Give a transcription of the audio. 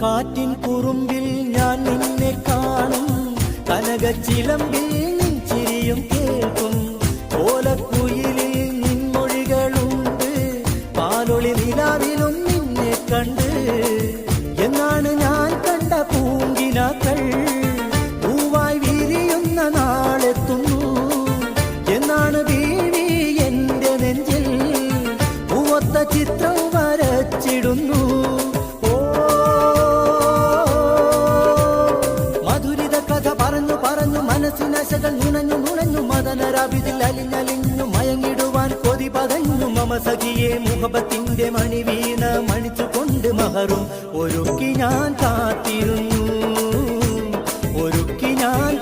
കാറ്റിൻ കുറുമ്പിൽ ഞാൻ നിന്നെ കാണും, കനകച്ചിലമ്പിൽ നിൻ ചിരിയും കേൾക്കും, ഓലക്കുയിലിൽ നിൻമൊഴികളുണ്ട്, പാലൊളി നിലാവിലും നിന്നെ കണ്ട്. എന്നാണ് ഞാൻ കണ്ട പൂങ്കിനാക്കൾ പൂവായി വിരിയുന്ന നാളെത്തുന്നു, എന്നാണ് ബീവി എന്റെ നെഞ്ചിൽ പൂവൊത്ത ചിത്രം വരച്ചിടുന്നു. മനസ്സിനശകൾ നുണഞ്ഞു നുണഞ്ഞു മദനരാവിതിൽ അലിഞ്ഞലിഞ്ഞു മയങ്ങിടുവാൻ കൊതി പതഞ്ഞു. മമ സഖിയെ മുഹബത്തിന്റെ മണി വീണ മണിച്ചുകൊണ്ട് മഹറും ഒരുക്കി ഞാൻ കാത്തിരുന്നു, ഒരുക്കി ഞാൻ